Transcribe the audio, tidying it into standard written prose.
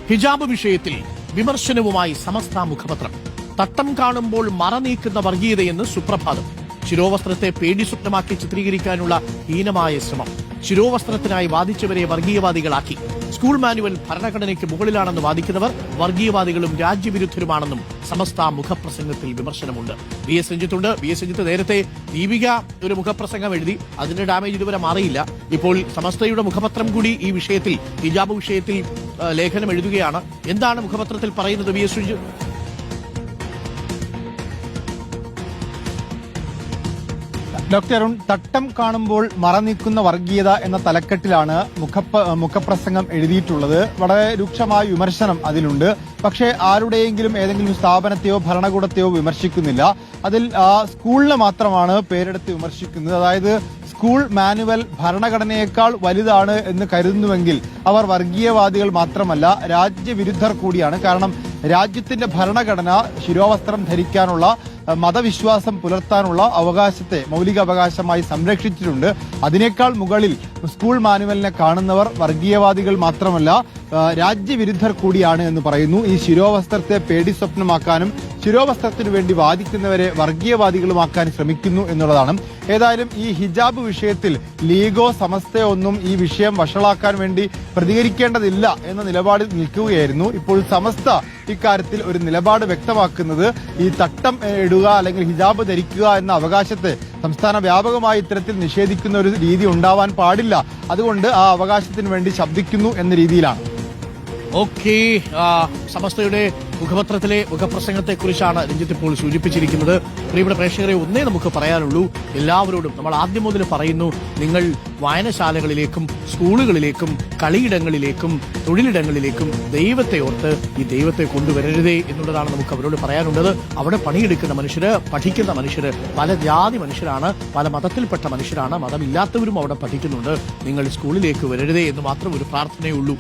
ഹിജാബ് വിഷയത്തിൽ വിമർശനവുമായി സമസ്ത മുഖപത്രം. തട്ടം കാണുമ്പോൾ മറ നീക്കുന്ന വർഗീയതയെന്ന് സുപ്രഭാതം. ശിരോവസ്ത്രത്തെ പേടി സ്വപ്നമാക്കി ചിത്രീകരിക്കാനുള്ള ഹീനമായ ശ്രമം. ശിരോവസ്ത്രത്തിനായി വാദിച്ചവരെ വർഗീയവാദികളാക്കി. സ്കൂൾ മാനുവൽ ഭരണഘടനയ്ക്ക് മുകളിലാണെന്ന് വാദിക്കുന്നവർ വർഗീയവാദികളും രാജ്യവിരുദ്ധരുമാണെന്നും സമസ്ത മുഖപ്രസംഗത്തിൽ വിമർശനമുണ്ട്. വി എസ് രഞ്ജിത്തുണ്ട്. വി എസ് രഞ്ജിത്ത്, നേരത്തെ ദീപിക ഒരു മുഖപ്രസംഗം എഴുതി, അതിന്റെ ഡാമേജ് ഇതുവരെ മാറിയില്ല. ഇപ്പോൾ സമസ്തയുടെ മുഖപത്രം കൂടി ഈ വിഷയത്തിൽ, ഹിജാബ് വിഷയത്തിൽ ലേഖനം എഴുതുകയാണ്. എന്താണ് മുഖപത്രത്തിൽ പറയുന്നത്, V S Ranjith? Doctor Arun, തട്ടം കാണുമ്പോൾ മറനീക്കുന്ന വർഗീയത എന്ന തലക്കെട്ടിലാണ് മുഖപ്രസംഗം എഴുതിയിട്ടുള്ളത്. വളരെ രൂക്ഷമായ വിമർശനം അതിലുണ്ട്. പക്ഷേ ആരുടെയെങ്കിലും ഏതെങ്കിലും സ്ഥാപനത്തെയോ ഭരണകൂടത്തെയോ വിമർശിക്കുന്നില്ല. അതിൽ സ്കൂളിനെ മാത്രമാണ് പേരെടുത്ത് വിമർശിക്കുന്നത്. അതായത് സ്കൂൾ മാനുവൽ ഭരണഘടനയേക്കാൾ വലുതാണ് എന്ന് കരുതുന്നുവെങ്കിൽ അവർ വർഗീയവാദികൾ മാത്രമല്ല, രാജ്യവിരുദ്ധർ കൂടിയാണ്. കാരണം രാജ്യത്തിന്റെ ഭരണഘടന ശിരോവസ്ത്രം ധരിക്കാനുള്ള, മതവിശ്വാസം പുലർത്താനുള്ള അവകാശത്തെ മൗലിക അവകാശമായി സംരക്ഷിച്ചിട്ടുണ്ട്. അതിനേക്കാൾ മുകളിൽ സ്കൂൾ മാനുവലിനെ കാണുന്നവർ വർഗീയവാദികൾ മാത്രമല്ല, രാജ്യവിരുദ്ധർ കൂടിയാണ് എന്ന് പറയുന്നു. ഈ ശിരോവസ്ത്രത്തെ പേടി സ്വപ്നമാക്കാനും ശിരോവസ്ത്രത്തിനു വേണ്ടി വാദിക്കുന്നവരെ വർഗീയവാദികളുമാക്കാൻ ശ്രമിക്കുന്നു എന്നുള്ളതാണ്. ഏതായാലും ഈ ഹിജാബ് വിഷയത്തിൽ ലീഗോ സമസ്തയോ ഒന്നും ഈ വിഷയം വഷളാക്കാൻ വേണ്ടി പ്രതികരിക്കേണ്ടതില്ല എന്ന നിലപാടിൽ നിൽക്കുകയായിരുന്നു. ഇപ്പോൾ സമസ്ത ഇക്കാര്യത്തിൽ ഒരു നിലപാട് വ്യക്തമാക്കുന്നത് ഈ തട്ടം ഇടുക അല്ലെങ്കിൽ ഹിജാബ് ധരിക്കുക എന്ന അവകാശത്തെ സംസ്ഥാന വ്യാപകമായി ഇത്തരത്തിൽ നിഷേധിക്കുന്ന ഒരു രീതി ഉണ്ടാവാൻ പാടില്ല, അതുകൊണ്ട് ആ അവകാശത്തിന് വേണ്ടി ശബ്ദിക്കുന്നു എന്ന രീതിയിലാണ്. ഓക്കെ, സമസ്തയുടെ മുഖപത്രത്തിലെ മുഖപ്രസംഗത്തെക്കുറിച്ചാണ് രഞ്ജിത്ത് ഇപ്പോൾ സൂചിപ്പിച്ചിരിക്കുന്നത്. പ്രിയപ്പെട്ട പ്രേക്ഷകരെ, ഒന്നേ നമുക്ക് പറയാനുള്ളൂ, എല്ലാവരോടും നമ്മൾ ആദ്യം മുതൽ പറയുന്നു, നിങ്ങൾ വായനശാലകളിലേക്കും സ്കൂളുകളിലേക്കും കളിയിടങ്ങളിലേക്കും തൊഴിലിടങ്ങളിലേക്കും ദൈവത്തെ ഓർത്ത് ഈ ദൈവത്തെ കൊണ്ടുവരരുതേ എന്നുള്ളതാണ് നമുക്ക് അവരോട് പറയാനുള്ളത്. അവിടെ പണിയെടുക്കുന്ന മനുഷ്യര്, പഠിക്കുന്ന മനുഷ്യര് പല ജാതി മനുഷ്യരാണ്, പല മതത്തിൽപ്പെട്ട മനുഷ്യരാണ്, മതമില്ലാത്തവരും അവിടെ പഠിക്കുന്നുണ്ട്. നിങ്ങൾ സ്കൂളിലേക്ക് വരരുതേ എന്ന് മാത്രം ഒരു പ്രാർത്ഥനയേ ഉള്ളൂ.